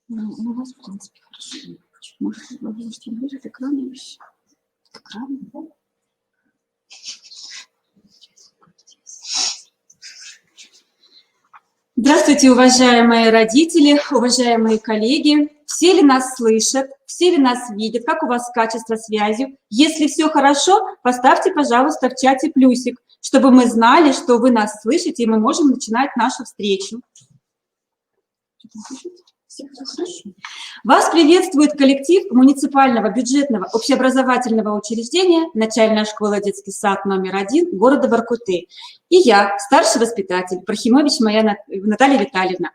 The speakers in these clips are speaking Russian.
Ну, у вас, в принципе, хорошо. Может, ближе к экрану еще? К экрану, да? Здравствуйте, уважаемые родители, уважаемые коллеги. Все ли нас слышат, все ли нас видят, как у вас качество связи? Если все хорошо, поставьте, пожалуйста, в чате плюсик, чтобы мы знали, что вы нас слышите, и мы можем начинать нашу встречу. Вас приветствует коллектив муниципального бюджетного общеобразовательного учреждения «Начальная школа детский сад номер 1» города Воркуты. И я, старший воспитатель, Пархимович Наталья Витальевна.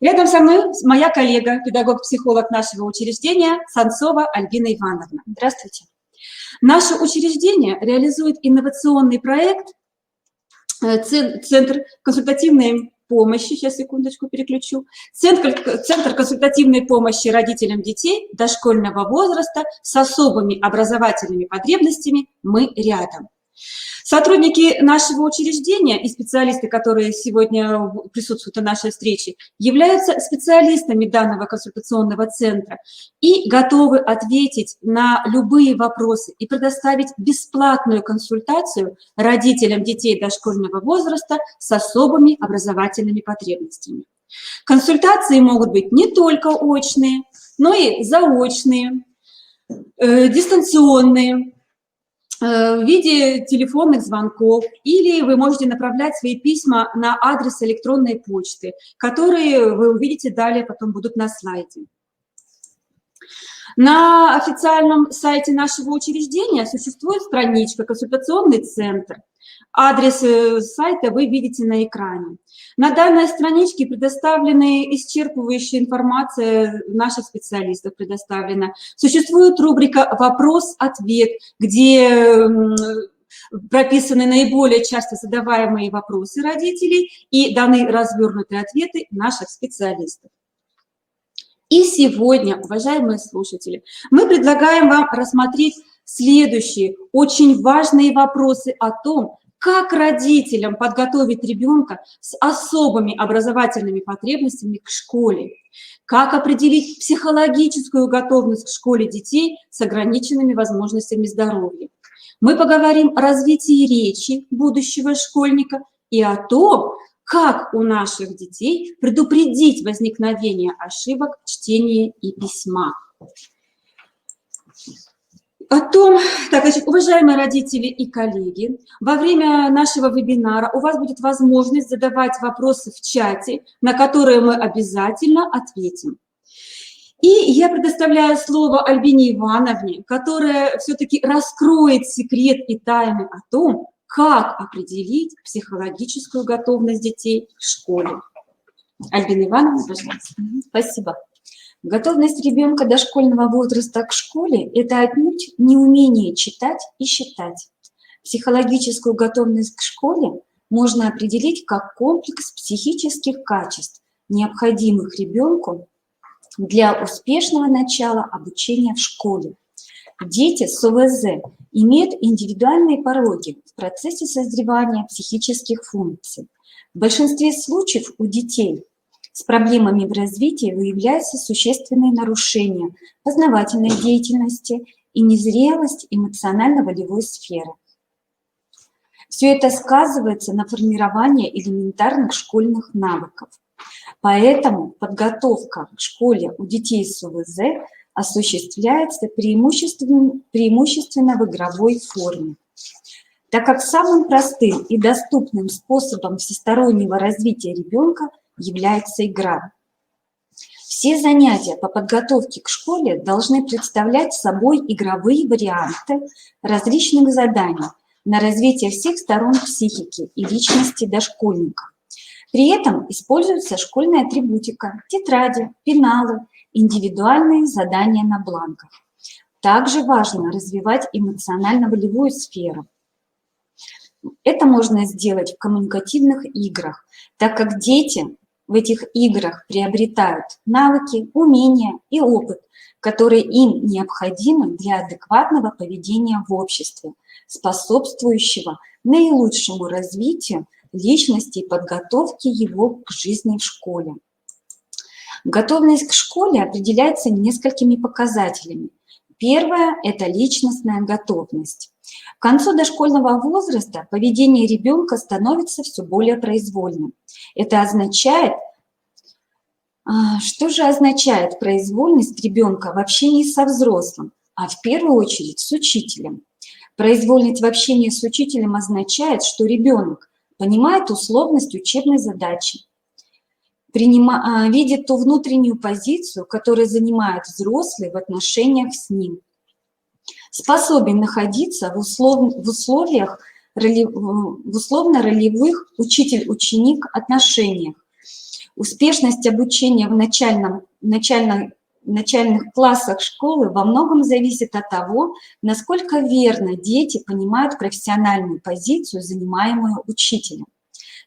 Рядом со мной моя коллега, педагог-психолог нашего учреждения Санцова Альбина Ивановна. Здравствуйте. Наше учреждение реализует инновационный проект «Центр консультативной помощи», сейчас, секундочку, переключу, Центр консультативной помощи родителям детей дошкольного возраста с особыми образовательными потребностями «Мы рядом». Сотрудники нашего учреждения и специалисты, которые сегодня присутствуют на нашей встрече, являются специалистами данного консультационного центра и готовы ответить на любые вопросы и предоставить бесплатную консультацию родителям детей дошкольного возраста с особыми образовательными потребностями. Консультации могут быть не только очные, но и заочные, дистанционные, в виде телефонных звонков, или вы можете направлять свои письма на адрес электронной почты, которые вы увидите далее, потом будут на слайде. На официальном сайте нашего учреждения существует страничка «Консультационный центр». Адрес сайта вы видите на экране. На данной страничке предоставлены исчерпывающая информация наших специалистов предоставлена. Существует рубрика «Вопрос-ответ», где прописаны наиболее часто задаваемые вопросы родителей и даны развернутые ответы наших специалистов. И сегодня, уважаемые слушатели, мы предлагаем вам рассмотреть следующие очень важные вопросы о том, как родителям подготовить ребенка с особыми образовательными потребностями к школе, как определить психологическую готовность к школе детей с ограниченными возможностями здоровья. Мы поговорим о развитии речи будущего школьника и о том, как у наших детей предупредить возникновение ошибок чтения и письма. О том, так, значит, уважаемые родители и коллеги, во время нашего вебинара у вас будет возможность задавать вопросы в чате, на которые мы обязательно ответим. И я предоставляю слово Альбине Ивановне, которая все-таки раскроет секрет и тайны о том, как определить психологическую готовность детей в школе. Альбина Ивановна, пожалуйста. Спасибо. Готовность ребенка дошкольного возраста к школе – это отнюдь не умение читать и считать. Психологическую готовность к школе можно определить как комплекс психических качеств, необходимых ребенку для успешного начала обучения в школе. Дети с ОВЗ имеют индивидуальные пороги в процессе созревания психических функций. В большинстве случаев у детей с проблемами в развитии выявляются существенные нарушения познавательной деятельности и незрелость эмоционально-волевой сферы. Все это сказывается на формировании элементарных школьных навыков. Поэтому подготовка к школе у детей с ОВЗ осуществляется преимущественно в игровой форме. Так как самым простым и доступным способом всестороннего развития ребенка является игра. Все занятия по подготовке к школе должны представлять собой игровые варианты различных заданий на развитие всех сторон психики и личности дошкольника. При этом используется школьная атрибутика, тетради, пеналы, индивидуальные задания на бланках. Также важно развивать эмоционально-волевую сферу. Это можно сделать в коммуникативных играх, так как дети в этих играх приобретают навыки, умения и опыт, которые им необходимы для адекватного поведения в обществе, способствующего наилучшему развитию личности и подготовки его к жизни в школе. Готовность к школе определяется несколькими показателями. Первое – это личностная готовность. К концу дошкольного возраста поведение ребенка становится все более произвольным. Это означает, что же означает произвольность ребенка в общении со взрослым, а в первую очередь с учителем? Произвольность в общении с учителем означает, что ребенок понимает условность учебной задачи, видит ту внутреннюю позицию, которую занимает взрослый в отношениях с ним, способен находиться в условно-ролевых учитель-ученик отношениях. Успешность обучения в начальных классах школы во многом зависит от того, насколько верно дети понимают профессиональную позицию, занимаемую учителем.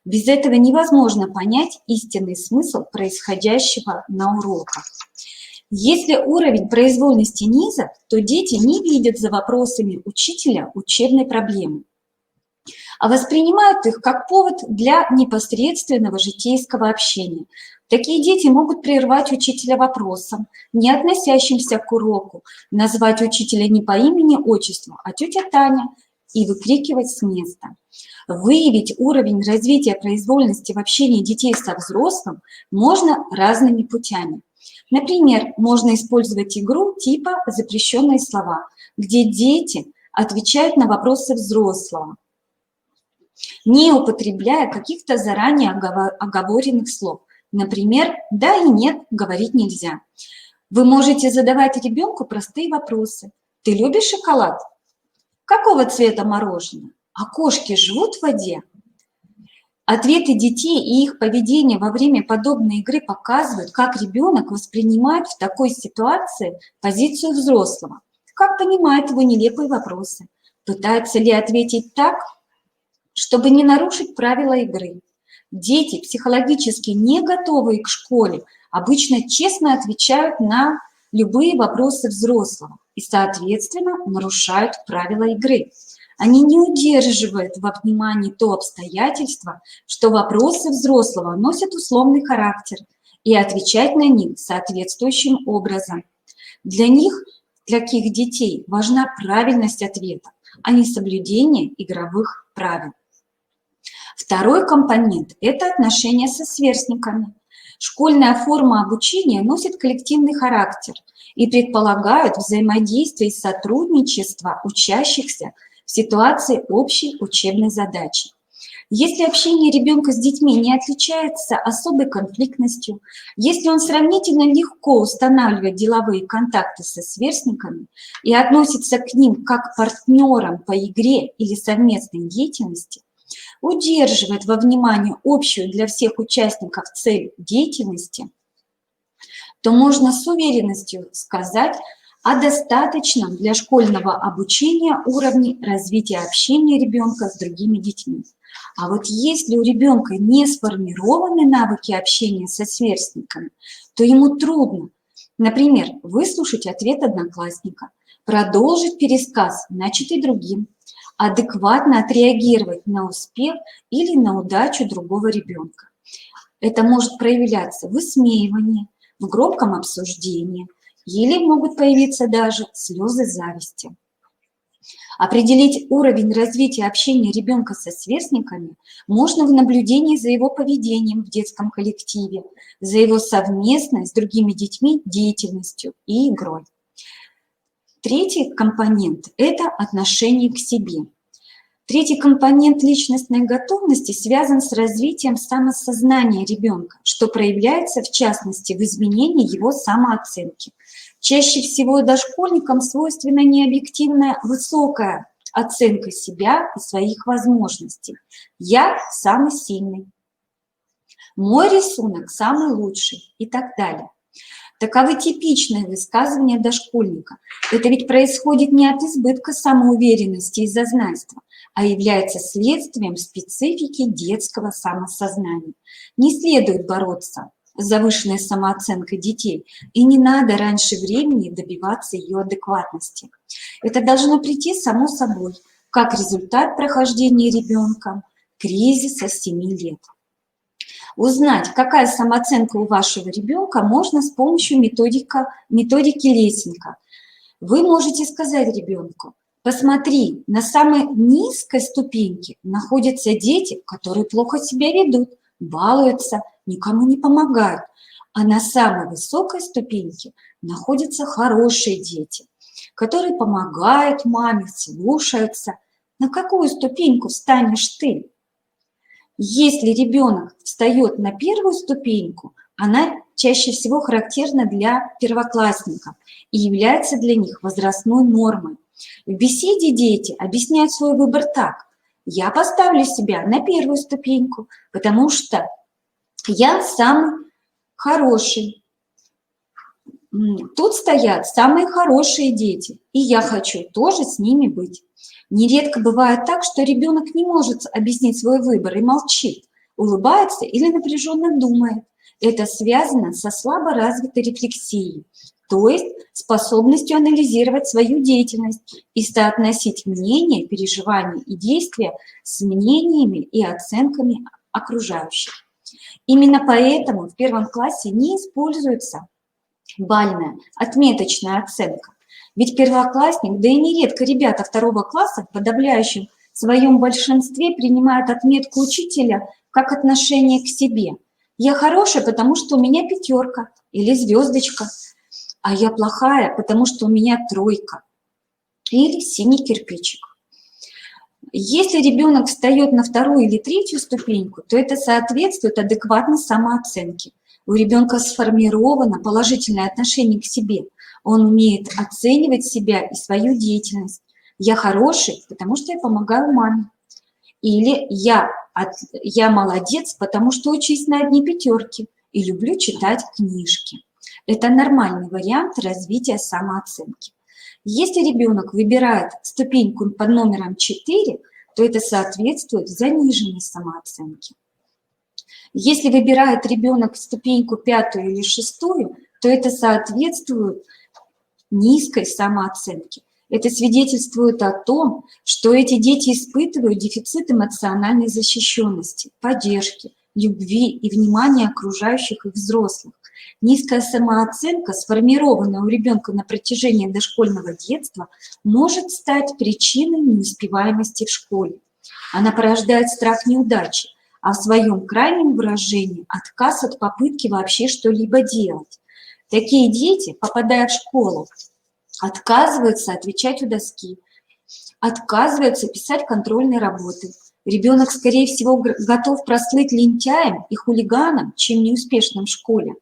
Без этого невозможно понять истинный смысл происходящего на уроках. Если уровень произвольности низок, то дети не видят за вопросами учителя учебной проблемы, а воспринимают их как повод для непосредственного житейского общения. Такие дети могут прервать учителя вопросом, не относящимся к уроку, назвать учителя не по имени-отчеству, а тетя Таня, и выкрикивать с места. Выявить уровень развития произвольности в общении детей со взрослым можно разными путями. Например, можно использовать игру типа «Запрещенные слова», где дети отвечают на вопросы взрослого, не употребляя каких-то заранее оговоренных слов. Например, «да» и «нет» говорить нельзя. Вы можете задавать ребенку простые вопросы. «Ты любишь шоколад?» «Какого цвета мороженое?» «А кошки живут в воде?» Ответы детей и их поведение во время подобной игры показывают, как ребенок воспринимает в такой ситуации позицию взрослого, как понимает его нелепые вопросы, пытается ли ответить так, чтобы не нарушить правила игры. Дети, психологически не готовые к школе, обычно честно отвечают на любые вопросы взрослого и, соответственно, нарушают правила игры. Они не удерживают во внимании то обстоятельство, что вопросы взрослого носят условный характер, и отвечать на них соответствующим образом. Для них, для таких детей, важна правильность ответа, а не соблюдение игровых правил. Второй компонент – это отношения со сверстниками. Школьная форма обучения носит коллективный характер и предполагает взаимодействие и сотрудничество учащихся в ситуации общей учебной задачи. Если общение ребенка с детьми не отличается особой конфликтностью, если он сравнительно легко устанавливает деловые контакты со сверстниками и относится к ним как к партнерам по игре или совместной деятельности, удерживает во внимании общую для всех участников цель деятельности, то можно с уверенностью сказать о достаточном для школьного обучения уровне развития общения ребенка с другими детьми. А вот если у ребенка не сформированы навыки общения со сверстниками, то ему трудно, например, выслушать ответ одноклассника, продолжить пересказ, начатый другим, адекватно отреагировать на успех или на удачу другого ребенка. Это может проявляться в высмеивании, в громком обсуждении, или могут появиться даже слезы зависти. Определить уровень развития общения ребенка со сверстниками можно в наблюдении за его поведением в детском коллективе, за его совместной с другими детьми деятельностью и игрой. Третий компонент – это отношение к себе. Третий компонент личностной готовности связан с развитием самосознания ребенка, что проявляется, в частности, в изменении его самооценки. Чаще всего дошкольникам свойственна необъективная высокая оценка себя и своих возможностей. «Я самый сильный», «Мой рисунок самый лучший» и так далее. Таковы типичные высказывания дошкольника. Это ведь происходит не от избытка самоуверенности и зазнайства, а является следствием специфики детского самосознания. Не следует бороться с завышенной самооценкой детей, и не надо раньше времени добиваться ее адекватности. Это должно прийти само собой, как результат прохождения ребенком кризиса 7 лет. Узнать, какая самооценка у вашего ребенка, можно с помощью методики Лессинга. Вы можете сказать ребенку: посмотри, на самой низкой ступеньке находятся дети, которые плохо себя ведут, балуются, никому не помогают. А на самой высокой ступеньке находятся хорошие дети, которые помогают маме, слушаются. На какую ступеньку встанешь ты? Если ребенок встает на первую ступеньку, она чаще всего характерна для первоклассников и является для них возрастной нормой. В беседе дети объясняют свой выбор так: я поставлю себя на первую ступеньку, потому что я самый хороший. Тут стоят самые хорошие дети, и я хочу тоже с ними быть. Нередко бывает так, что ребенок не может объяснить свой выбор и молчит, улыбается или напряженно думает. Это связано со слабо развитой рефлексией, то есть способностью анализировать свою деятельность и соотносить мнения, переживания и действия с мнениями и оценками окружающих. Именно поэтому в первом классе не используется бальная, отметочная оценка. Ведь первоклассник, да и нередко ребята второго класса в подавляющем своем большинстве принимают отметку учителя как отношение к себе. Я хорошая, потому что у меня 5 или звездочка, а я плохая, потому что у меня 3 или синий кирпичик. Если ребенок встает на 2 или 3 ступеньку, то это соответствует адекватной самооценке. У ребенка сформировано положительное отношение к себе. Он умеет оценивать себя и свою деятельность. Я хороший, потому что я помогаю маме. Или я молодец, потому что учусь на одни 5 и люблю читать книжки. Это нормальный вариант развития самооценки. Если ребенок выбирает ступеньку под номером 4, то это соответствует заниженной самооценке. Если выбирает ребенок ступеньку 5 или 6, то это соответствует низкой самооценке. Это свидетельствует о том, что эти дети испытывают дефицит эмоциональной защищенности, поддержки, любви и внимания окружающих и взрослых. Низкая самооценка, сформированная у ребенка на протяжении дошкольного детства, может стать причиной неуспеваемости в школе. Она порождает страх неудачи, а в своем крайнем выражении отказ от попытки вообще что-либо делать. Такие дети, попадая в школу, отказываются отвечать у доски, отказываются писать контрольные работы. Ребенок, скорее всего, готов прослыть лентяем и хулиганом, чем неуспешным в школе.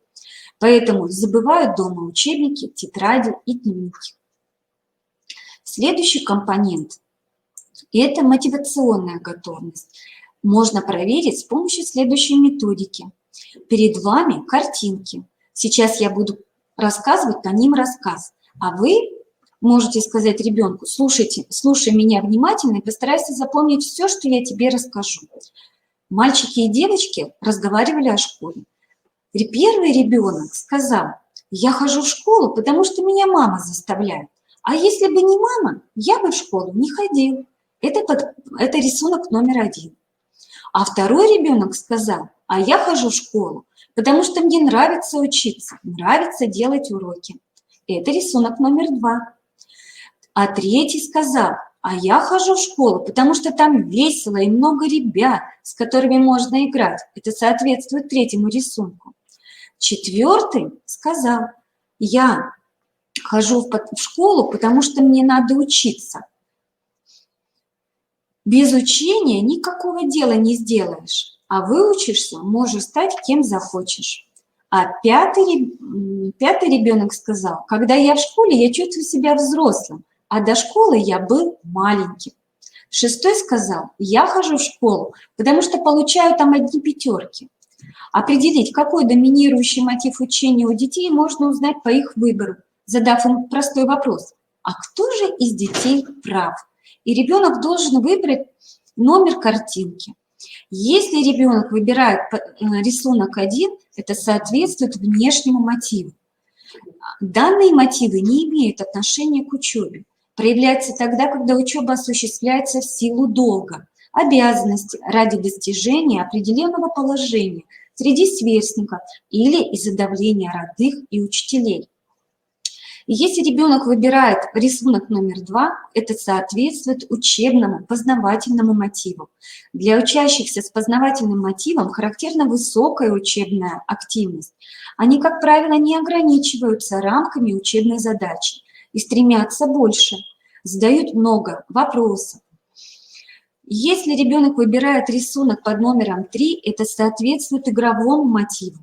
Поэтому забывают дома учебники, тетради и дневники. Следующий компонент – это мотивационная готовность. Можно проверить с помощью следующей методики. Перед вами картинки. Сейчас я буду рассказывать по ним рассказ, а вы можете сказать ребенку: слушай меня внимательно и постарайся запомнить все, что я тебе расскажу. Мальчики и девочки разговаривали о школе. Первый ребенок сказал: я хожу в школу, потому что меня мама заставляет. А если бы не мама, я бы в школу не ходил. Это рисунок номер 1. А второй ребенок сказал: а я хожу в школу, потому что мне нравится учиться, нравится делать уроки. Это рисунок номер 2. А третий сказал: а я хожу в школу, потому что там весело и много ребят, с которыми можно играть. Это соответствует 3-му рисунку. 4-й сказал: я хожу в школу, потому что мне надо учиться. Без учения никакого дела не сделаешь, а выучишься, можешь стать кем захочешь. А 5-й ребенок сказал: когда я в школе, я чувствую себя взрослым, а до школы я был маленьким. 6-й сказал: я хожу в школу, потому что получаю там одни 5. Определить, какой доминирующий мотив учения у детей, можно узнать по их выбору, задав им простой вопрос: а кто же из детей прав? И ребенок должен выбрать номер картинки. Если ребенок выбирает рисунок 1, это соответствует внешнему мотиву. Данные мотивы не имеют отношения к учебе. Проявляется тогда, когда учеба осуществляется в силу долга. обязанности ради достижения определенного положения среди сверстников или из-за давления родных и учителей. И если ребенок выбирает рисунок номер 2, это соответствует учебному, познавательному мотиву. Для учащихся с познавательным мотивом характерна высокая учебная активность. Они, как правило, не ограничиваются рамками учебной задачи и стремятся больше, задают много вопросов. Если ребенок выбирает рисунок под номером 3, это соответствует игровому мотиву.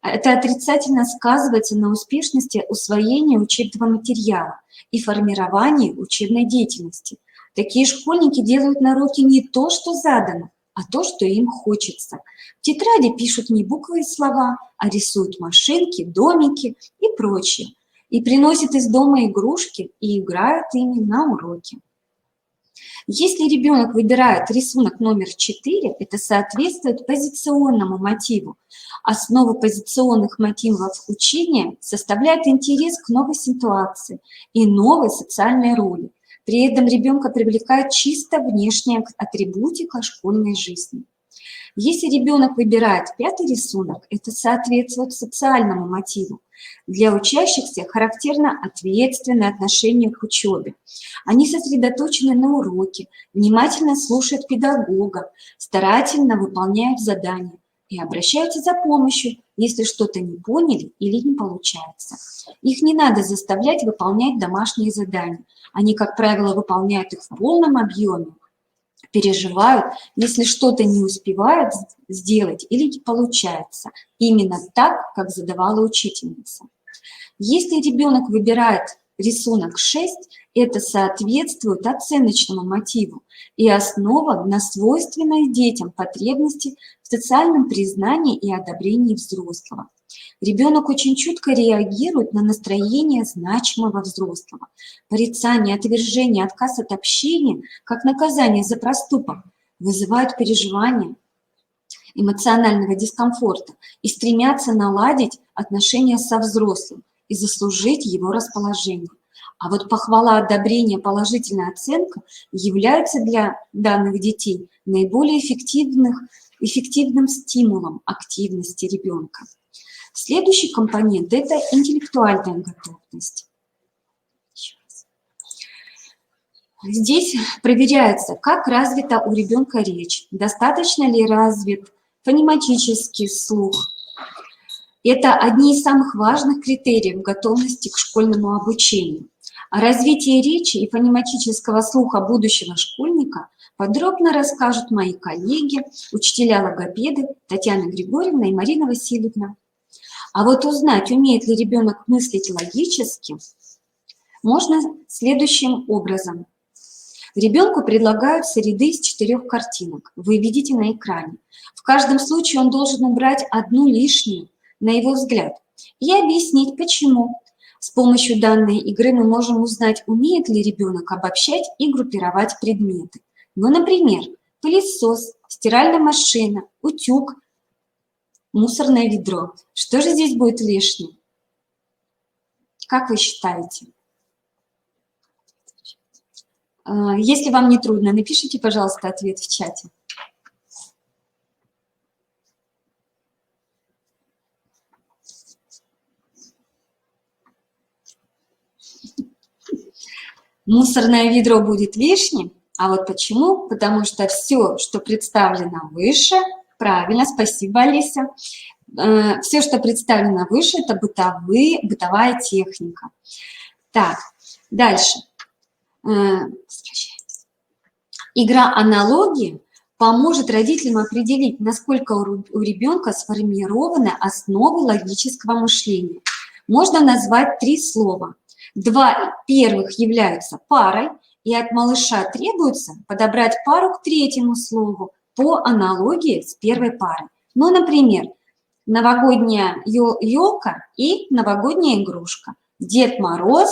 Это отрицательно сказывается на успешности усвоения учебного материала и формировании учебной деятельности. Такие школьники делают на уроке не то, что задано, а то, что им хочется. В тетради пишут не буквы и слова, а рисуют машинки, домики и прочее. И приносят из дома игрушки и играют ими на уроке. Если ребенок выбирает рисунок номер 4, это соответствует позиционному мотиву. Основу позиционных мотивов учения составляет интерес к новой ситуации и новой социальной роли. При этом ребенка привлекает чисто внешняя атрибутика школьной жизни. Если ребенок выбирает 5-й рисунок, это соответствует социальному мотиву. Для учащихся характерно ответственное отношение к учебе. Они сосредоточены на уроке, внимательно слушают педагога, старательно выполняют задания и обращаются за помощью, если что-то не поняли или не получается. Их не надо заставлять выполнять домашние задания. Они, как правило, выполняют их в полном объеме, переживают, если что-то не успевают сделать или не получается, именно так, как задавала учительница. Если ребенок выбирает рисунок 6, это соответствует оценочному мотиву и основа на свойственной детям потребности в социальном признании и одобрении взрослого. Ребенок очень чутко реагирует на настроение значимого взрослого. Порицание, отвержение, отказ от общения, как наказание за проступок, вызывают переживания эмоционального дискомфорта и стремятся наладить отношения со взрослым и заслужить его расположение. А вот похвала, одобрение, положительная оценка являются для данных детей наиболее эффективным стимулом активности ребенка. Следующий компонент – это интеллектуальная готовность. Здесь проверяется, как развита у ребенка речь, достаточно ли развит фонематический слух. Это одни из самых важных критериев готовности к школьному обучению. О развитии речи и фонематического слуха будущего школьника подробно расскажут мои коллеги, учителя-логопеды Татьяна Григорьевна и Марина Васильевна. А вот узнать, умеет ли ребенок мыслить логически, можно следующим образом. Ребенку предлагаются ряды из 4 картинок. Вы видите на экране. В каждом случае он должен убрать одну лишнюю, на его взгляд, и объяснить, почему. С помощью данной игры мы можем узнать, умеет ли ребенок обобщать и группировать предметы. Ну, например, пылесос, стиральная машина, утюг, мусорное ведро. Что же здесь будет лишним? Как вы считаете? Если вам не трудно, напишите, пожалуйста, ответ в чате. Мусорное ведро будет лишним. А вот почему? Потому что все, что представлено выше, правильно, спасибо, Алиса. Все, что представлено выше, это бытовая техника. Так, дальше. Игра аналогии поможет родителям определить, насколько у ребенка сформированы основы логического мышления. Можно назвать 3 слова. 2 первых являются парой, и от малыша требуется подобрать пару к 3-му слову по аналогии с первой парой. Ну, например, новогодняя елка и новогодняя игрушка. Дед Мороз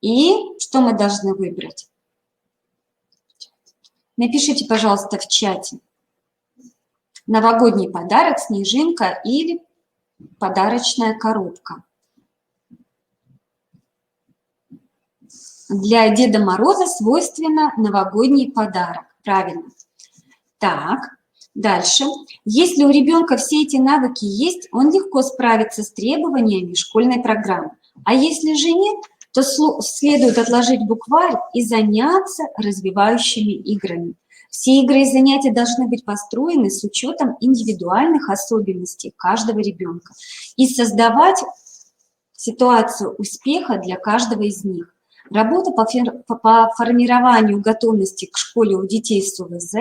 и что мы должны выбрать? Напишите, пожалуйста, в чате. Новогодний подарок, снежинка или подарочная коробка. Для Деда Мороза свойственно новогодний подарок. Правильно. Так, дальше. Если у ребенка все эти навыки есть, он легко справится с требованиями школьной программы. А если же нет, то следует отложить букварь и заняться развивающими играми. Все игры и занятия должны быть построены с учетом индивидуальных особенностей каждого ребенка и создавать ситуацию успеха для каждого из них. Работа по формированию готовности к школе у детей с ОВЗ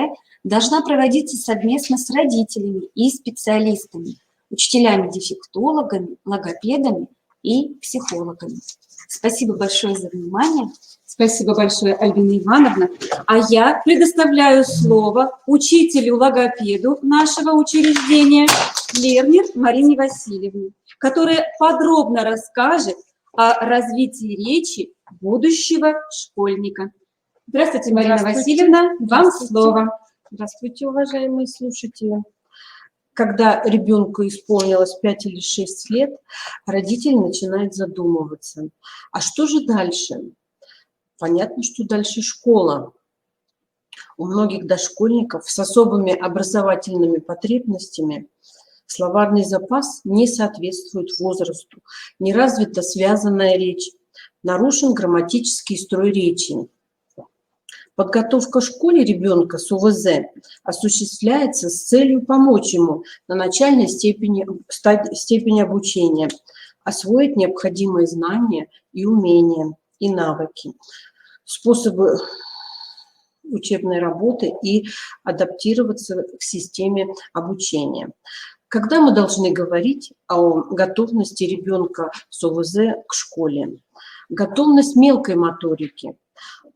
должна проводиться совместно с родителями и специалистами, учителями-дефектологами, логопедами и психологами. Спасибо большое за внимание. Спасибо большое, Альбина Ивановна. А я предоставляю слово учителю-логопеду нашего учреждения Лернер Марине Васильевне, которая подробно расскажет о развитии речи будущего школьника. Здравствуйте, Марина Васильевна, вам слово. Здравствуйте, уважаемые слушатели. Когда ребенку исполнилось 5 или 6 лет, родитель начинает задумываться, а что же дальше? Понятно, что дальше школа. У многих дошкольников с особыми образовательными потребностями словарный запас не соответствует возрасту, не развита связанная речь, нарушен грамматический строй речи. Подготовка в школе ребенка с ОВЗ осуществляется с целью помочь ему на начальной степени обучения, освоить необходимые знания и умения, и навыки, способы учебной работы и адаптироваться к системе обучения. Когда мы должны говорить о готовности ребенка с ОВЗ к школе? Готовность мелкой моторики.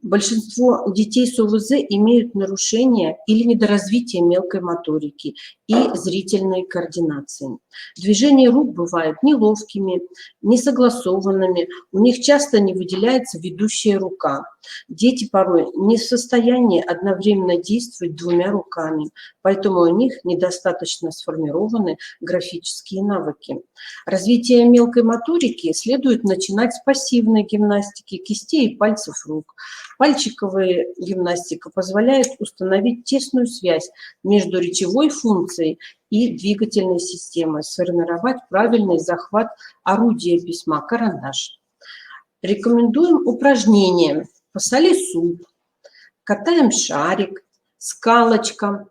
Большинство детей с ОВЗ имеют нарушение или недоразвитие мелкой моторики и зрительной координации. Движения рук бывают неловкими, несогласованными, у них часто не выделяется ведущая рука. Дети порой не в состоянии одновременно действовать двумя руками, поэтому у них недостаточно сформированы графические навыки. Развитие мелкой моторики следует начинать с пассивной гимнастики кистей и пальцев рук. Пальчиковая гимнастика позволяет установить тесную связь между речевой функцией и двигательной системой, сформировать правильный захват орудия письма, карандаш. Рекомендуем упражнения «Посоли суп», «Катаем шарик», «Скалочка»,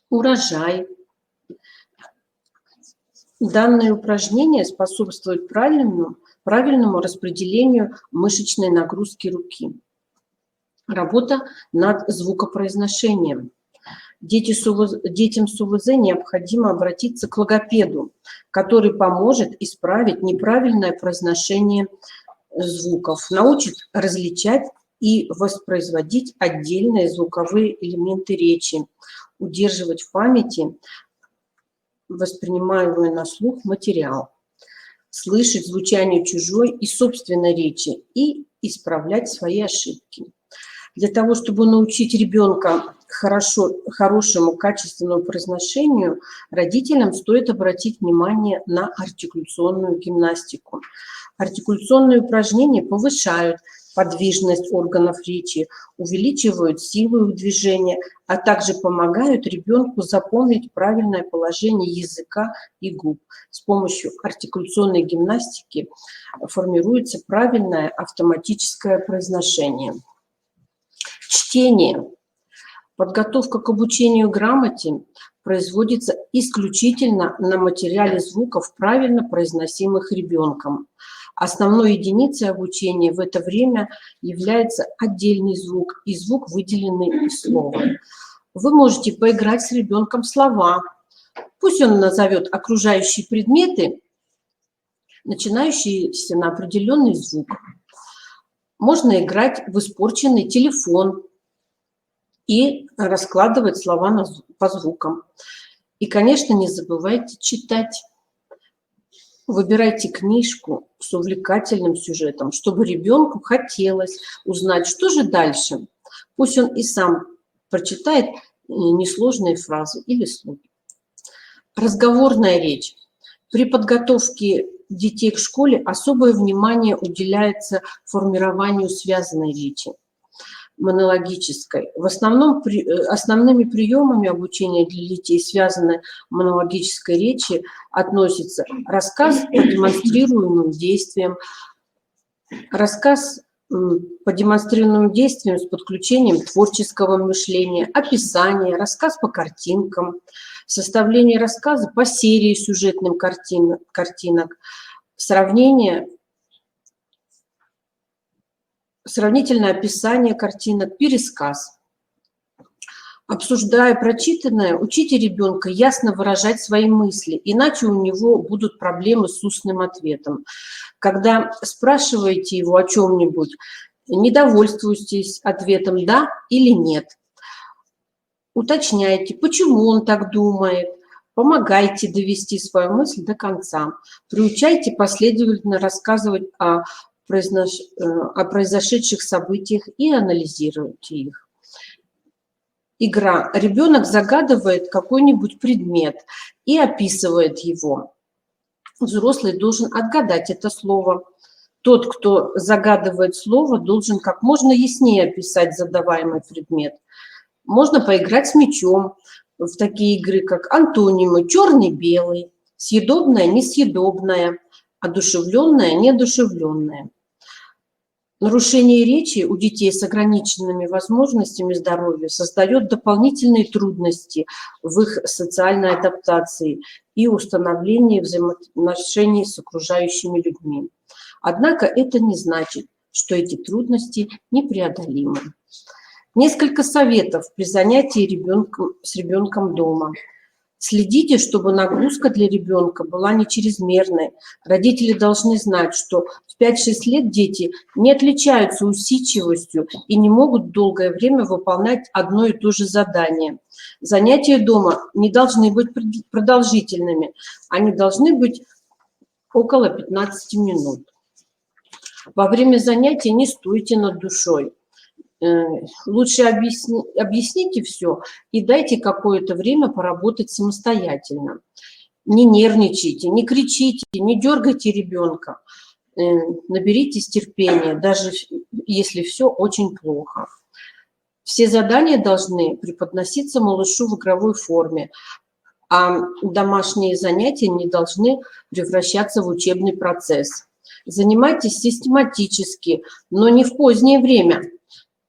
«Урожай». Данные упражнения способствуют правильному распределению мышечной нагрузки руки. Работа над звукопроизношением. Детям с ОВЗ необходимо обратиться к логопеду, который поможет исправить неправильное произношение звуков, научит различать и воспроизводить отдельные звуковые элементы речи, удерживать в памяти воспринимаемый на слух материал, слышать звучание чужой и собственной речи и исправлять свои ошибки. Для того, чтобы научить ребенка хорошему, качественному произношению, родителям стоит обратить внимание на артикуляционную гимнастику. Артикуляционные упражнения повышают подвижность органов речи, увеличивают силу их движения, а также помогают ребенку запомнить правильное положение языка и губ. С помощью артикуляционной гимнастики формируется правильное автоматическое произношение. Чтение. Подготовка к обучению грамоте производится исключительно на материале звуков, правильно произносимых ребенком. Основной единицей обучения в это время является отдельный звук и звук, выделенный из слова. Вы можете поиграть с ребенком в слова. Пусть он назовет окружающие предметы, начинающиеся на определенный звук. Можно играть в испорченный телефон и раскладывать слова по звукам. И, конечно, не забывайте читать. Выбирайте книжку с увлекательным сюжетом, чтобы ребенку хотелось узнать, что же дальше. Пусть он и сам прочитает несложные фразы или слоги. Разговорная речь. При подготовке детей к школе особое внимание уделяется формированию связанной речи. монологической. В основном основными приемами обучения для детей, связанные монологической речи, относятся рассказ по демонстрируемым действиям, рассказ по демонстрируемым действиям с подключением творческого мышления, описание, рассказ по картинкам, составление рассказа по серии сюжетным картинок, сравнительное описание картинок, пересказ. Обсуждая прочитанное, учите ребенка ясно выражать свои мысли, иначе у него будут проблемы с устным ответом. Когда спрашиваете его о чем-нибудь, не довольствуйтесь ответом «да» или «нет». Уточняйте, почему он так думает, помогайте довести свою мысль до конца. Приучайте последовательно рассказывать о произошедших событиях и анализируйте их. Игра. Ребенок загадывает какой-нибудь предмет и описывает его. Взрослый должен отгадать это слово. Тот, кто загадывает слово, должен как можно яснее описать задаваемый предмет. Можно поиграть с мячом в такие игры, как антонимы: черный-белый, съедобное-несъедобное, одушевленное-неодушевленное. Нарушение речи у детей с ограниченными возможностями здоровья создает дополнительные трудности в их социальной адаптации и установлении взаимоотношений с окружающими людьми. Однако это не значит, что эти трудности непреодолимы. Несколько советов при занятии с ребенком дома. Следите, чтобы нагрузка для ребенка была не чрезмерной. Родители должны знать, что в 5-6 лет дети не отличаются усидчивостью и не могут долгое время выполнять одно и то же задание. Занятия дома не должны быть продолжительными, они должны быть около 15 минут. Во время занятия не стойте над душой. Лучше объясните все и дайте какое-то время поработать самостоятельно. Не нервничайте, не кричите, не дергайте ребенка. Наберитесь терпения, даже если все очень плохо. Все задания должны преподноситься малышу в игровой форме, а домашние занятия не должны превращаться в учебный процесс. Занимайтесь систематически, но не в позднее время.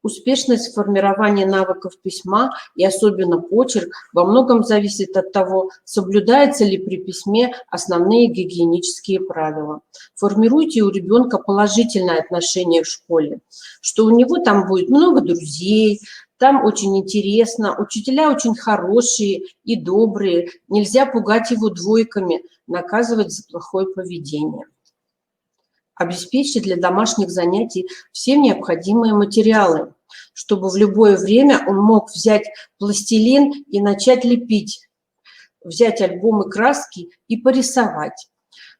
Успешность формирования навыков письма и особенно почерк во многом зависит от того, соблюдаются ли при письме основные гигиенические правила. Формируйте у ребенка положительное отношение в школе, что у него там будет много друзей, там очень интересно, учителя очень хорошие и добрые, нельзя пугать его двойками, наказывать за плохое поведение. Обеспечьте для домашних занятий все необходимые материалы, чтобы в любое время он мог взять пластилин и начать лепить, взять альбомы краски и порисовать.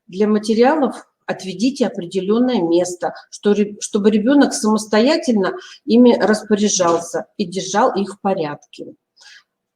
Для материалов отведите определенное место, чтобы ребенок самостоятельно ими распоряжался и держал их в порядке.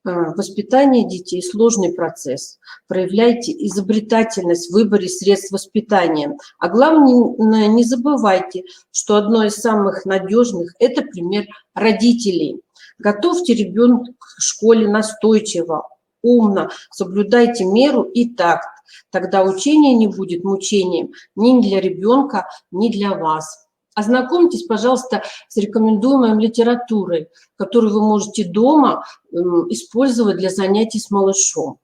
Воспитание детей – сложный процесс. Проявляйте изобретательность в выборе средств воспитания. А главное, не забывайте, что одно из самых надежных – это пример родителей. Готовьте ребенка к школе настойчиво, умно, соблюдайте меру и такт. Тогда учение не будет мучением ни для ребенка, ни для вас. Ознакомьтесь, пожалуйста, с рекомендуемой литературой, которую вы можете дома использовать для занятий с малышом.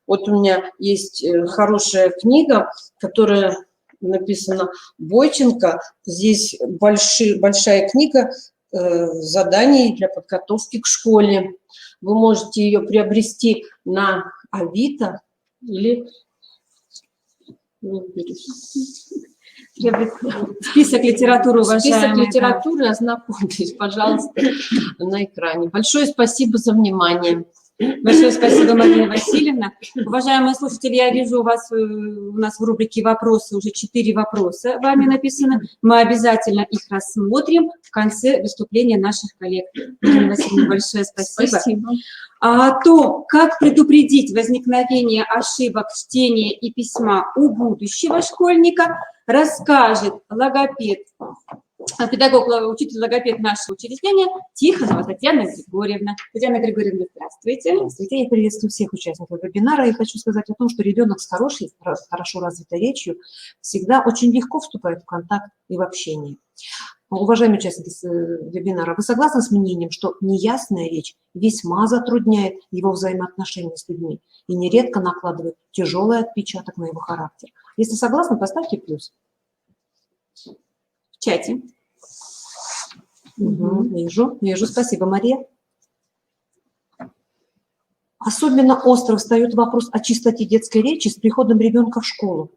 Вот у меня есть хорошая книга, которая написана Бойченко. Здесь большая книга заданий для подготовки к школе. Вы можете ее приобрести на Авито или... Список литературы, уважаемые. Список литературы, ознакомьтесь, пожалуйста, на экране. Большое спасибо за внимание. Большое спасибо, Марина Васильевна. Уважаемые слушатели, я вижу, у нас в рубрике «Вопросы» уже 4 вопроса вами написано. Мы обязательно их рассмотрим в конце выступления наших коллег. Марина Васильевна, большое спасибо. Спасибо. О том, как предупредить возникновение ошибок чтения и письма у будущего школьника, расскажет логопед педагог, учитель, логопед нашего учреждения Тихонова Татьяна Григорьевна. Татьяна Григорьевна, здравствуйте. Здравствуйте, я приветствую всех участников вебинара и хочу сказать о том, что ребенок с хорошо развитой речью всегда очень легко вступает в контакт и в общение. Уважаемые участники вебинара, вы согласны с мнением, что неясная речь весьма затрудняет его взаимоотношения с людьми и нередко накладывает тяжелый отпечаток на его характер? Если согласны, поставьте плюс. В чате. Вижу. Спасибо, Мария. Особенно остро встает вопрос о чистоте детской речи с приходом ребенка в школу.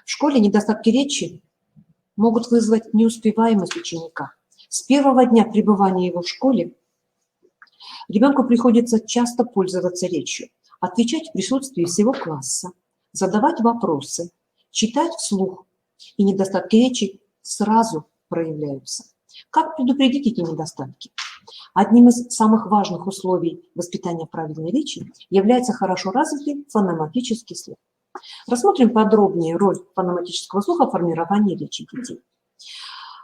В школе недостатки речи могут вызвать неуспеваемость ученика. С первого дня пребывания его в школе ребенку приходится часто пользоваться речью, отвечать в присутствии всего класса, задавать вопросы, читать вслух, и недостатки речи сразу проявляются. Как предупредить эти недостатки? Одним из самых важных условий воспитания правильной речи является хорошо развитый фонематический слух. Рассмотрим подробнее роль фонематического слуха в формировании речи детей.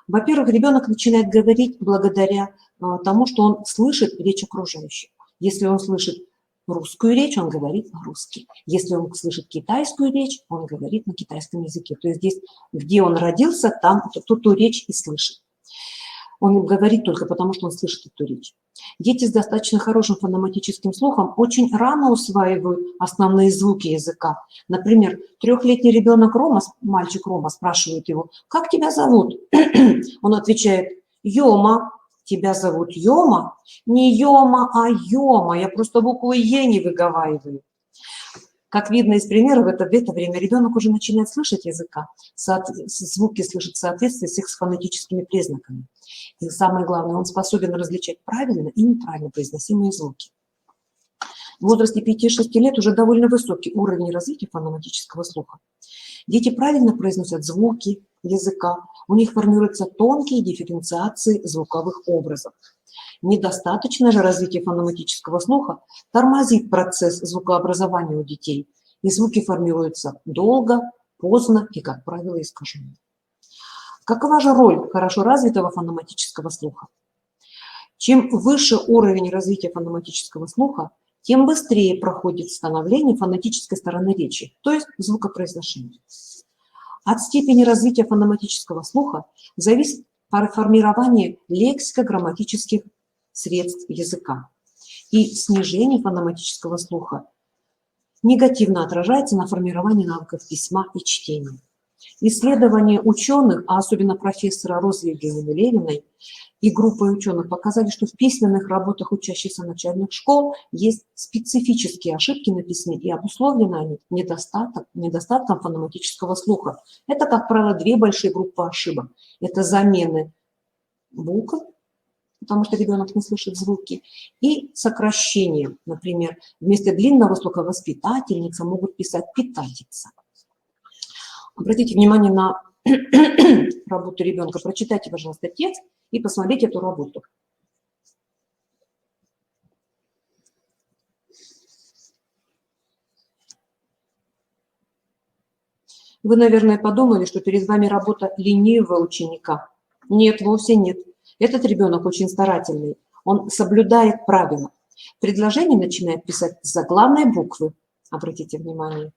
Во-первых, ребенок начинает говорить благодаря тому, что он слышит речь окружающих. Если он слышит русскую речь, он говорит по-русски. Если он слышит китайскую речь, он говорит на китайском языке. То есть здесь, где он родился, там ту речь и слышит. Он говорит только потому, что он слышит эту речь. Дети с достаточно хорошим фонематическим слухом очень рано усваивают основные звуки языка. Например, 3-летний ребенок Рома, мальчик Рома, спрашивает его: «Как тебя зовут?» Он отвечает: «Йома». «Тебя зовут Йома?» Не Йома, а Йома. Я просто букву Е не выговариваю. Как видно из примера, в это время ребенок уже начинает слышать языка, звуки слышать в соответствии с их фонетическими признаками. И самое главное, он способен различать правильно и неправильно произносимые звуки. В возрасте 5-6 лет уже довольно высокий уровень развития фонематического слуха. Дети правильно произносят звуки языка, у них формируются тонкие дифференциации звуковых образов. Недостаточное же развитие фонематического слуха тормозит процесс звукообразования у детей, и звуки формируются долго, поздно и, как правило, искаженно. Какова же роль хорошо развитого фонематического слуха? Чем выше уровень развития фонематического слуха, тем быстрее проходит становление фонетической стороны речи, то есть звукопроизношения. От степени развития фонематического слуха зависит формирование лексико-грамматических средств языка. И снижение фонематического слуха негативно отражается на формировании навыков письма и чтения. Исследования ученых, а особенно профессора Розы Евгеньевны Левиной и группы ученых, показали, что в письменных работах учащихся начальных школ есть специфические ошибки на письме, и обусловлены они недостатком фонематического слуха. Это, как правило, 2 большие группы ошибок. Это замены букв, потому что ребенок не слышит звуки, и сокращение. Например, вместо длинного слога «воспитательница» могут писать «питательница». Обратите внимание на работу ребенка. Прочитайте, пожалуйста, текст и посмотрите эту работу. Вы, наверное, подумали, что перед вами работа ленивого ученика. Нет, вовсе нет. Этот ребенок очень старательный. Он соблюдает правила. Предложение начинает писать с заглавной буквы. Обратите внимание.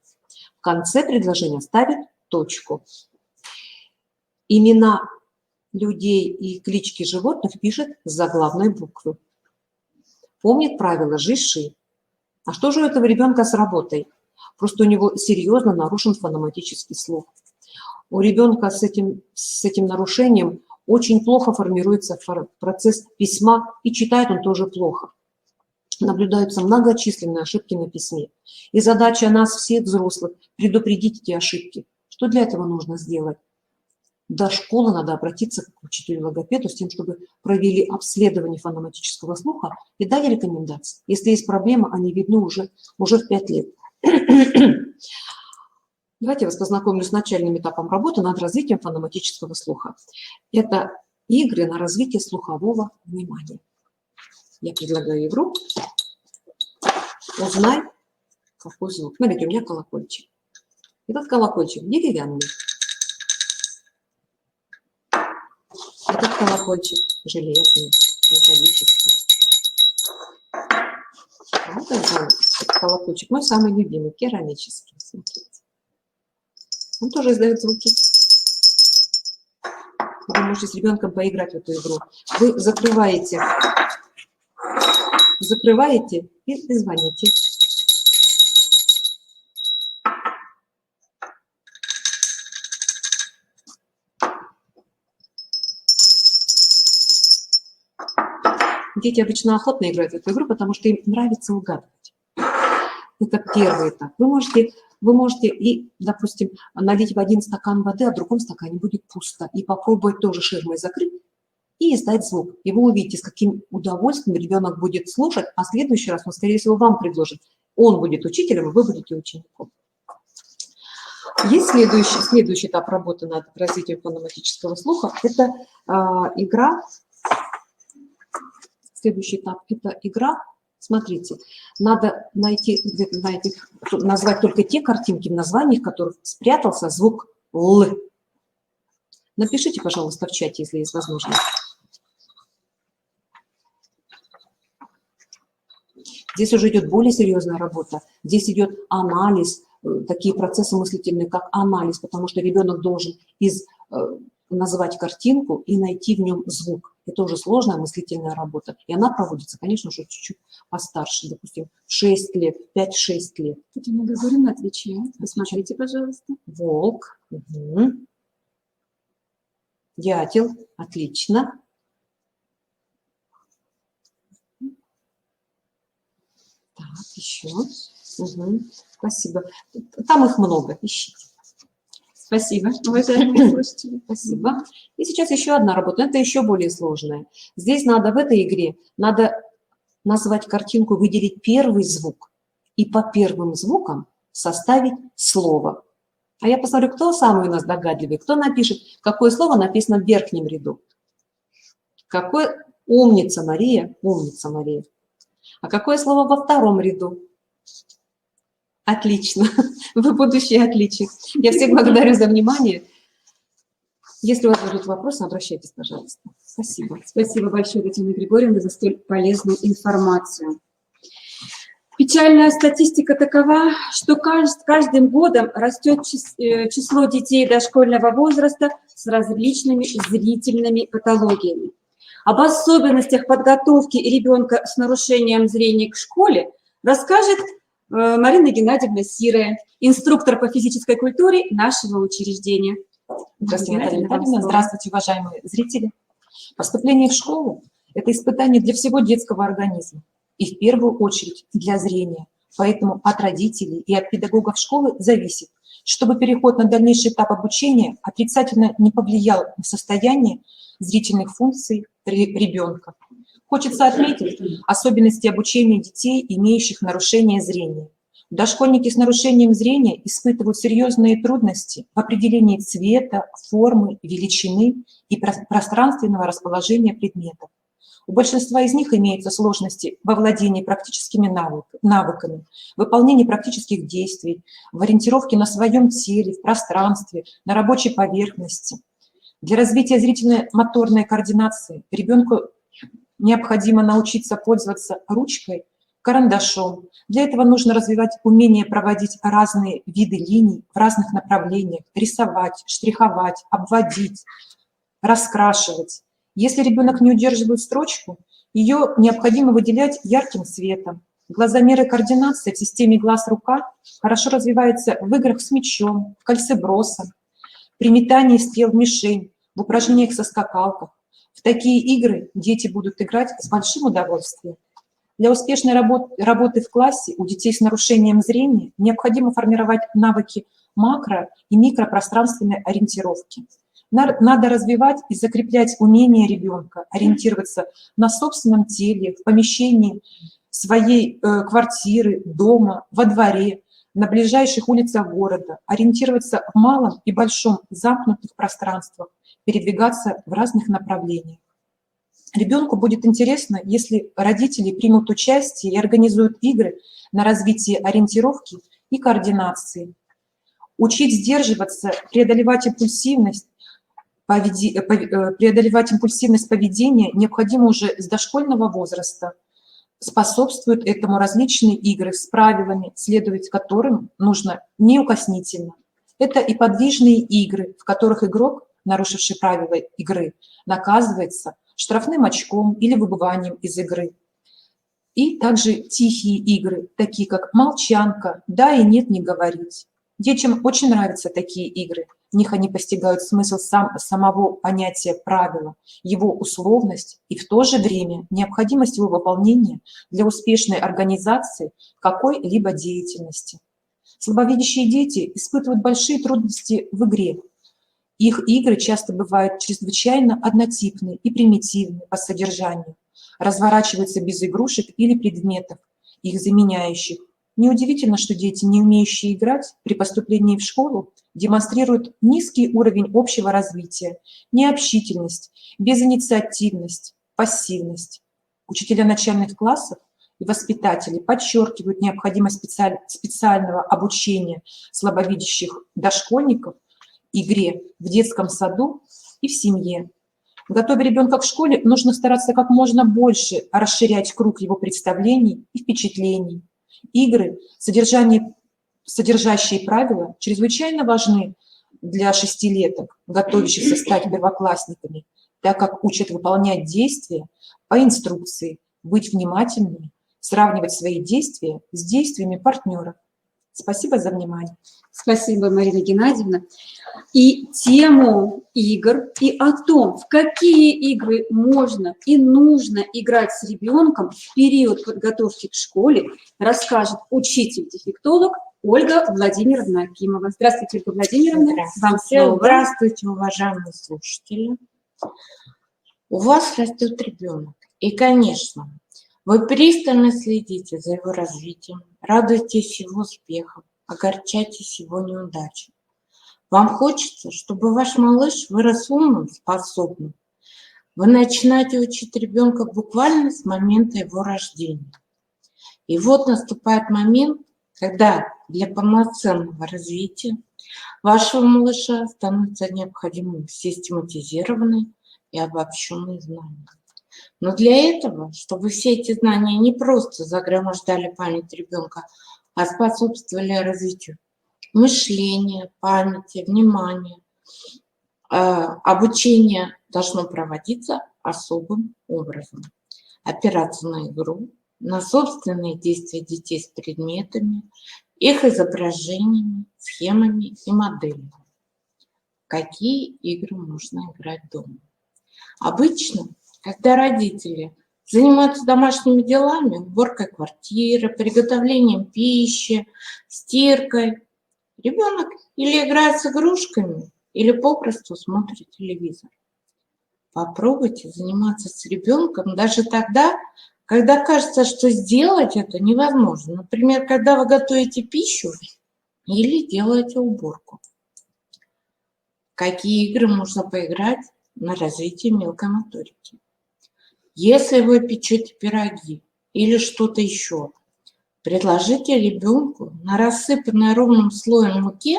В конце предложения ставит точку. Имена людей и клички животных пишет с заглавной буквы. Помнит правила «жиши». А что же у этого ребенка с работой? Просто у него серьезно нарушен фонематический слух. У ребенка с этим нарушением очень плохо формируется процесс письма, и читает он тоже плохо. Наблюдаются многочисленные ошибки на письме. И задача нас, всех взрослых, предупредить эти ошибки. Что для этого нужно сделать? До школы надо обратиться к учителю-логопеду с тем, чтобы провели обследование фонематического слуха и дали рекомендации. Если есть проблема, они видны уже в 5 лет. Давайте я вас познакомлю с начальным этапом работы над развитием фонематического слуха. Это игры на развитие слухового внимания. Я предлагаю игру «Узнай, какой звук». Смотрите, у меня колокольчик. Этот колокольчик деревянный. Это колокольчик железный, металлический. Вот этот колокольчик, мой самый любимый, керамический. Смотрите. Он тоже издает звуки. Вы можете с ребенком поиграть в эту игру. Вы закрываете и звоните. Дети обычно охотно играют в эту игру, потому что им нравится угадывать. Это первый этап. Вы можете и, допустим, налить в один стакан воды, а в другом стакане будет пусто. И попробовать тоже ширмой закрыть и издать звук. И вы увидите, с каким удовольствием ребенок будет слушать, а в следующий раз он, скорее всего, вам предложит. Он будет учителем, а вы будете учеником. Есть следующий этап работы над развитием фонематического слуха. Это игра. Следующий этап – это игра. Смотрите, надо найти, назвать только те картинки, в названиях которых спрятался звук «л». Напишите, пожалуйста, в чате, если есть возможность. Здесь уже идет более серьезная работа. Здесь идет анализ, такие процессы мыслительные, как анализ, потому что ребенок должен назвать картинку и найти в нем звук. Это уже сложная мыслительная работа. И она проводится, конечно же, чуть-чуть постарше, допустим, в 6 лет, 5-6 лет. Тут мы говорим, отвечаем. Посмотрите, пожалуйста. Волк. Угу. Дятел. Отлично. Так, еще. Угу. Спасибо. Там их много. Ищите. Спасибо, уважаемые слушатели. Спасибо. И сейчас еще одна работа, это еще более сложная. Здесь надо в этой игре, надо назвать картинку, выделить первый звук и по первым звукам составить слово. А я посмотрю, кто самый у нас догадливый, кто напишет, какое слово написано в верхнем ряду. Какой умница Мария, умница Мария. А какое слово во втором ряду? Отлично. Вы будущий отличник. Я всех благодарю за внимание. Если у вас будут вопросы, обращайтесь, пожалуйста. Спасибо. Спасибо большое, Татьяна Григорьевна, за столь полезную информацию. Печальная статистика такова, что каждым годом растет число детей дошкольного возраста с различными зрительными патологиями. Об особенностях подготовки ребенка с нарушением зрения к школе расскажет Марина Геннадьевна Сирая, инструктор по физической культуре нашего учреждения. Здравствуйте, Наталья Витальевна. Здравствуйте, уважаемые зрители. Поступление в школу – это испытание для всего детского организма и в первую очередь для зрения. Поэтому от родителей и от педагогов школы зависит, чтобы переход на дальнейший этап обучения отрицательно не повлиял на состояние зрительных функций ребенка. Хочется отметить особенности обучения детей, имеющих нарушение зрения. Дошкольники с нарушением зрения испытывают серьезные трудности в определении цвета, формы, величины и пространственного расположения предметов. У большинства из них имеются сложности во владении практическими навыками, выполнении практических действий, в ориентировке на своем теле, в пространстве, на рабочей поверхности. Для развития зрительно-моторной координации ребенку необходимо научиться пользоваться ручкой, карандашом. Для этого нужно развивать умение проводить разные виды линий в разных направлениях, рисовать, штриховать, обводить, раскрашивать. Если ребенок не удерживает строчку, ее необходимо выделять ярким цветом. Глазомер и координация в системе глаз-рука хорошо развивается в играх с мячом, в кольцебросах, при метании стрел в мишень, в упражнениях со скакалках. В такие игры дети будут играть с большим удовольствием. Для успешной работы в классе у детей с нарушением зрения необходимо формировать навыки макро- и микропространственной ориентировки. Надо развивать и закреплять умение ребенка ориентироваться на собственном теле, в помещении своей квартиры, дома, во дворе, на ближайших улицах города, ориентироваться в малом и большом замкнутых пространствах, передвигаться в разных направлениях. Ребенку будет интересно, если родители примут участие и организуют игры на развитие ориентировки и координации. Учить сдерживаться, преодолевать импульсивность преодолевать импульсивность поведения необходимо уже с дошкольного возраста. Способствуют этому различные игры с правилами, следовать которым нужно неукоснительно. Это и подвижные игры, в которых игрок, нарушивший правила игры, наказывается штрафным очком или выбыванием из игры. И также тихие игры, такие как молчанка, да и нет не говорить. Детям очень нравятся такие игры. В них они постигают смысл самого понятия правила, его условность и в то же время необходимость его выполнения для успешной организации какой-либо деятельности. Слабовидящие дети испытывают большие трудности в игре. Их игры часто бывают чрезвычайно однотипны и примитивны по содержанию, разворачиваются без игрушек или предметов, их заменяющих. Неудивительно, что дети, не умеющие играть, при поступлении в школу демонстрируют низкий уровень общего развития, необщительность, безинициативность, пассивность. Учителя начальных классов и воспитатели подчеркивают необходимость специального обучения слабовидящих дошкольников игре в детском саду и в семье. Готовя ребенка к школе, нужно стараться как можно больше расширять круг его представлений и впечатлений. Игры, содержащие правила, чрезвычайно важны для шестилеток, готовящихся стать первоклассниками, так как учат выполнять действия по инструкции, быть внимательными, сравнивать свои действия с действиями партнера. Спасибо за внимание. Спасибо, Марина Геннадьевна. И тему игр, и о том, в какие игры можно и нужно играть с ребенком в период подготовки к школе, расскажет учитель-дефектолог Ольга Владимировна Акимова. Здравствуйте, Ольга Владимировна. Вам слово. Здравствуйте, уважаемые слушатели. У вас растет ребенок. И, конечно, вы пристально следите за его развитием, радуетесь его успехам, огорчайтесь его неудачам. Вам хочется, чтобы ваш малыш вырос умным, способным. Вы начинаете учить ребенка буквально с момента его рождения. И вот наступает момент, когда для полноценного развития вашего малыша становятся необходимы систематизированные и обобщенные знания. Но для этого, чтобы все эти знания не просто загромождали память ребенка, а способствовали развитию мышления, памяти, внимания, обучение должно проводиться особым образом. Опираться на игру, на собственные действия детей с предметами, их изображениями, схемами и моделями. Какие игры можно играть дома? Обычно, когда родители занимаются домашними делами, уборкой квартиры, приготовлением пищи, стиркой, ребенок или играет с игрушками, или попросту смотрит телевизор. Попробуйте заниматься с ребенком даже тогда, когда кажется, что сделать это невозможно. Например, когда вы готовите пищу или делаете уборку. Какие игры можно поиграть на развитие мелкой моторики? Если вы печете пироги или что-то еще, предложите ребенку на рассыпанной ровным слоем муке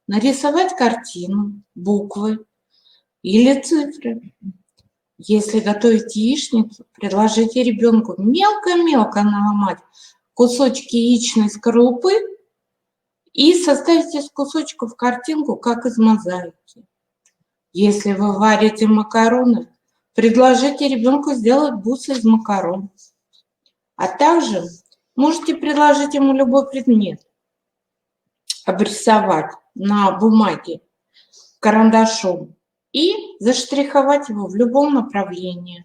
нарисовать картину, буквы или цифры. Если готовите яичницу, предложите ребенку мелко-мелко наломать кусочки яичной скорлупы и составить из кусочков картинку, как из мозаики. Если вы варите макароны, предложите ребенку сделать бусы из макарон. А также можете предложить ему любой предмет, обрисовать на бумаге карандашом и заштриховать его в любом направлении,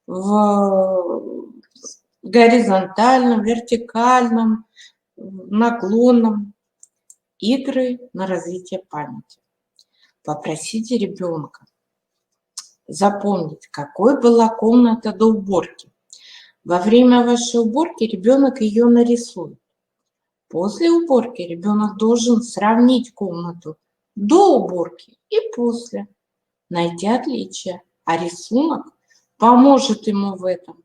в горизонтальном, вертикальном, наклонном. Игры на развитие памяти. Попросите ребенка запомнить, какой была комната до уборки. Во время вашей уборки ребенок ее нарисует. После уборки ребенок должен сравнить комнату до уборки и после, найти отличия, а рисунок поможет ему в этом.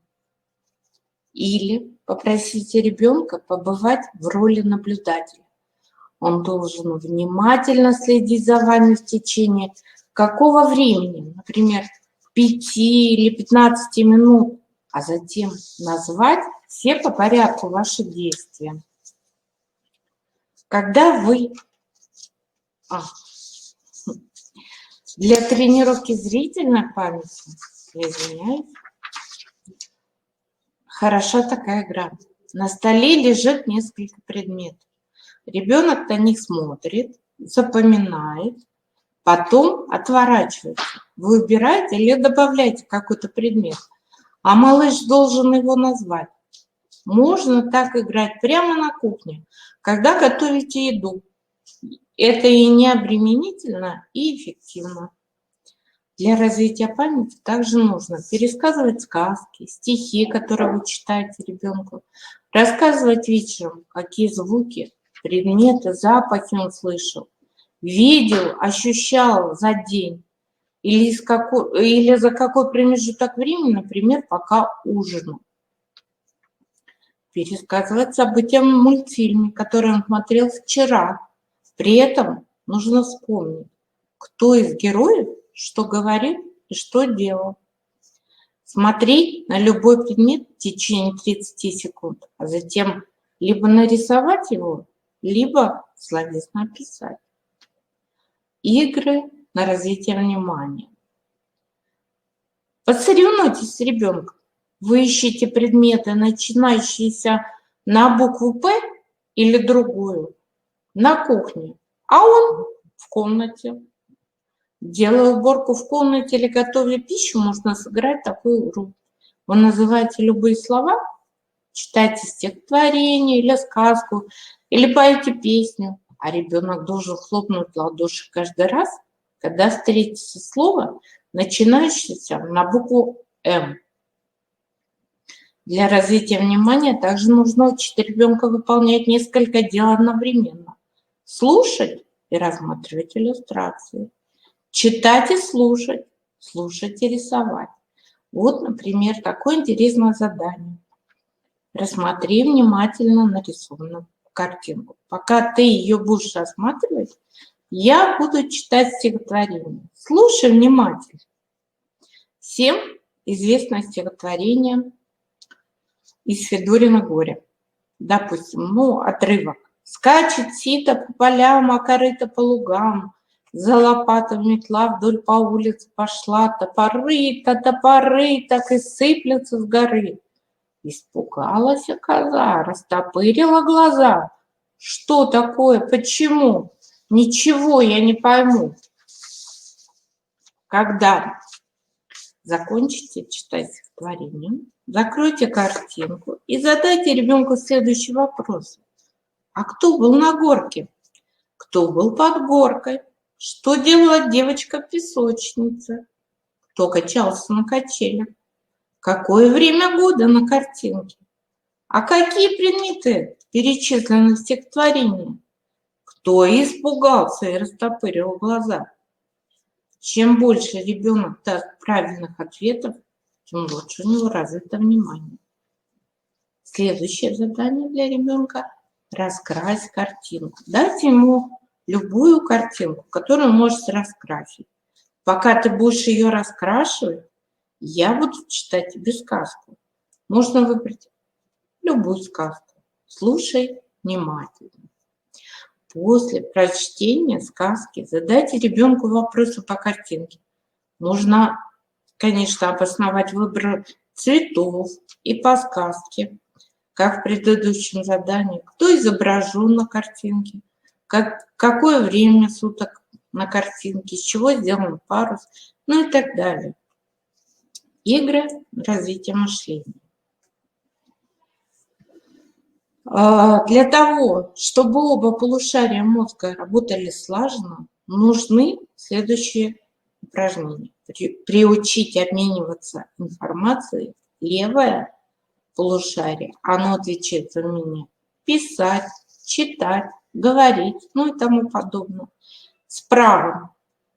Или попросите ребенка побывать в роли наблюдателя. Он должен внимательно следить за вами в течение какого времени, например, 5 или 15 минут, а затем назвать все по порядку ваши действия. Когда вы... Для тренировки зрительной памяти, я извиняюсь, хороша такая игра. На столе лежит несколько предметов. Ребенок на них смотрит, запоминает, потом отворачивается. Вы убираете или добавляете какой-то предмет, а малыш должен его назвать. Можно так играть прямо на кухне, когда готовите еду. Это и не обременительно, и эффективно. Для развития памяти также нужно пересказывать сказки, стихи, которые вы читаете ребенку, рассказывать вечером, какие звуки, предметы, запахи он слышал, видел, ощущал за день или за какой промежуток времени, например, пока ужинал. Пересказывать события в мультфильме, который он смотрел вчера. При этом нужно вспомнить, кто из героев что говорил и что делал. Смотреть на любой предмет в течение 30 секунд, а затем либо нарисовать его, либо словесно описать. Игры на развитие внимания. Посоревнуйтесь с ребенком. Вы ищете предметы, начинающиеся на букву «П» или другую, на кухне, а он в комнате. Делая уборку в комнате или готовя пищу, можно сыграть такую игру. Вы называете любые слова, читайте стихотворение или сказку, или поете песню, а ребенок должен хлопнуть в ладоши каждый раз, когда встретится слово, начинающееся на букву «М». Для развития внимания также нужно учить ребенка выполнять несколько дел одновременно. Слушать и рассматривать иллюстрации. Читать и слушать, слушать и рисовать. Вот, например, такое интересное задание. Рассмотри внимательно нарисованную картинку. Пока ты ее будешь рассматривать, я буду читать стихотворение. Слушай внимательно. Всем известно стихотворение из Федорина «Горе». Допустим, отрывок. Скачет сито по полям, а корыто по лугам. За лопатой метла вдоль по улице пошла, топоры, так и сыплются с горы. Испугалась коза, растопырила глаза. Что такое? Почему? Ничего я не пойму. Когда закончите читать стихотворение, закройте картинку и задайте ребенку следующий вопрос. А кто был на горке? Кто был под горкой? Что делала девочка в песочнице? Кто качался на качелях? Какое время года на картинке? А какие предметы перечислены в стихотворении? Кто испугался и растопырил глаза? Чем больше ребенок даст правильных ответов, тем лучше у него развито внимание. Следующее задание для ребенка – раскрась картинку. Дайте ему любую картинку, которую можете раскрасить. Пока ты будешь ее раскрашивать, я буду читать тебе сказку. Можно выбрать любую сказку. Слушай внимательно. После прочтения сказки задайте ребенку вопросы по картинке. Нужно, конечно, обосновать выбор цветов и по сказке, как в предыдущем задании. Кто изображен на картинке, какое время суток на картинке, из чего сделан парус, и так далее. Игры развития мышления. Для того, чтобы оба полушария мозга работали слаженно, нужны следующие упражнения. Приучить обмениваться информацией левое полушарие. Оно отвечает за умение писать, читать, говорить, и тому подобное. С правым,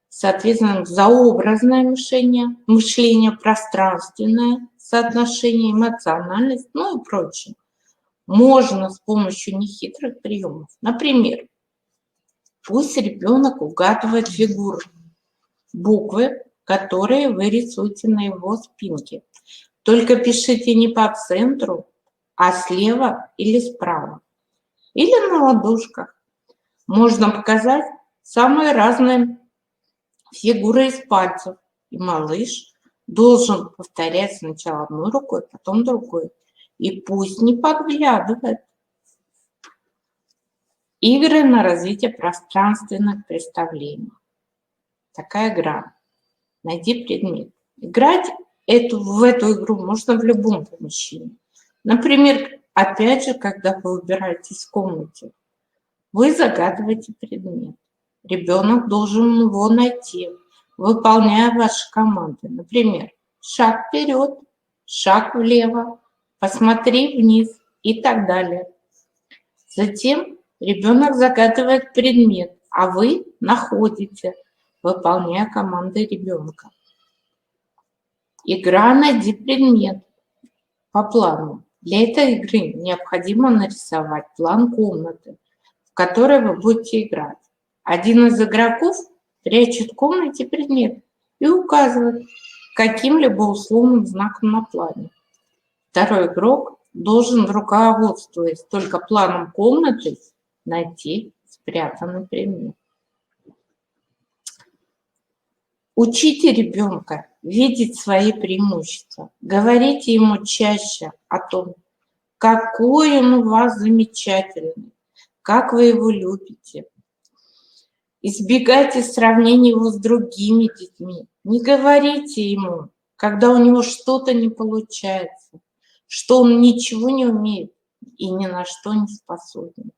соответственно, заобразное мышление, пространственное соотношение, эмоциональность, и прочее. Можно с помощью нехитрых приемов. Например, пусть ребенок угадывает фигуры. буквы, которые вы рисуете на его спинке. Только пишите не по центру, а слева или справа. Или на ладошках. Можно показать самые разные фигуры из пальцев. И малыш должен повторять сначала одной рукой, потом другой. И пусть не подглядывает. Игры на развитие пространственных представлений. Такая игра. Найди предмет. Играть в эту игру можно в любом помещении. Например, опять же, когда вы убираетесь в комнате, вы загадываете предмет. Ребенок должен его найти, выполняя ваши команды. Например, шаг вперед, шаг влево, посмотри вниз и так далее. Затем ребенок загадывает предмет, а вы находите, выполняя команды ребенка. Игра «Найди предмет» по плану. Для этой игры необходимо нарисовать план комнаты, в которой вы будете играть. Один из игроков прячет в комнате предмет и указывает каким-либо условным знаком на плане. Второй игрок должен, руководствуясь только планом комнаты, найти спрятанный предмет. Учите ребенка видеть свои преимущества. Говорите ему чаще о том, какой он у вас замечательный, как вы его любите. Избегайте сравнений его с другими детьми. Не говорите ему, когда у него что-то не получается, что он ничего не умеет и ни на что не способен.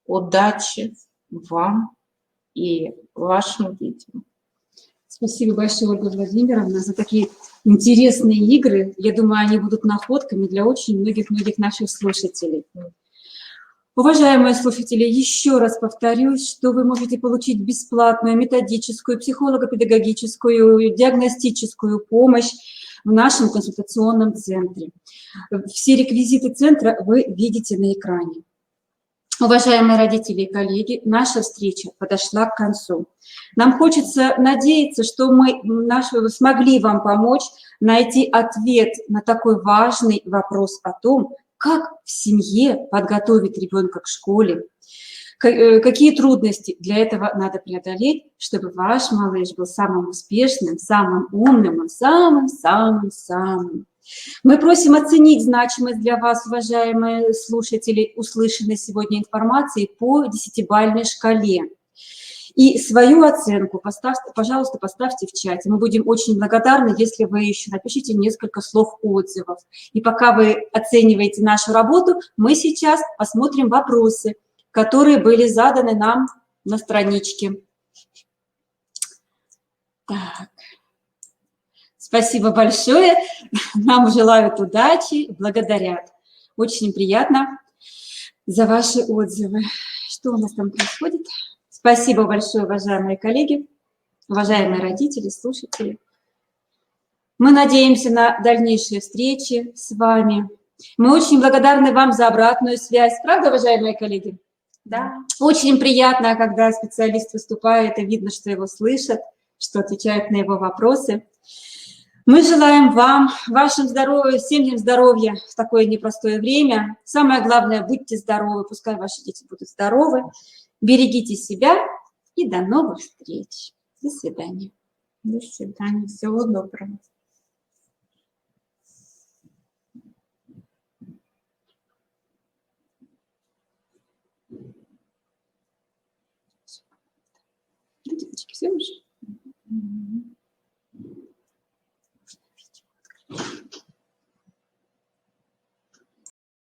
Удачи вам и вашим детям. Спасибо большое, Ольга Владимировна, за такие интересные игры. Я думаю, они будут находками для очень многих наших слушателей. Уважаемые слушатели, еще раз повторюсь, что вы можете получить бесплатную методическую, психолого-педагогическую, диагностическую помощь в нашем консультационном центре. Все реквизиты центра вы видите на экране. Уважаемые родители и коллеги, наша встреча подошла к концу. Нам хочется надеяться, что мы смогли вам помочь найти ответ на такой важный вопрос о том, как в семье подготовить ребенка к школе, какие трудности для этого надо преодолеть, чтобы ваш малыш был самым успешным, самым умным и самым-самым-самым. Мы просим оценить значимость для вас, уважаемые слушатели, услышанной сегодня информации по 10-бальной шкале. И свою оценку, пожалуйста, поставьте в чате. Мы будем очень благодарны, если вы еще напишите несколько слов отзывов. И пока вы оцениваете нашу работу, мы сейчас посмотрим вопросы, которые были заданы нам на страничке. Так. Спасибо большое. Нам желают удачи, благодарят. Очень приятно за ваши отзывы. Что у нас там происходит? Спасибо большое, уважаемые коллеги, уважаемые родители, слушатели. Мы надеемся на дальнейшие встречи с вами. Мы очень благодарны вам за обратную связь. Правда, уважаемые коллеги? Да. Очень приятно, когда специалист выступает, и видно, что его слышат, что отвечают на его вопросы. Мы желаем вам, вашим здоровьем, семьям здоровья в такое непростое время. Самое главное, будьте здоровы, пускай ваши дети будут здоровы. Берегите себя и до новых встреч. До свидания. До свидания. Всего доброго. Девочки, все уже.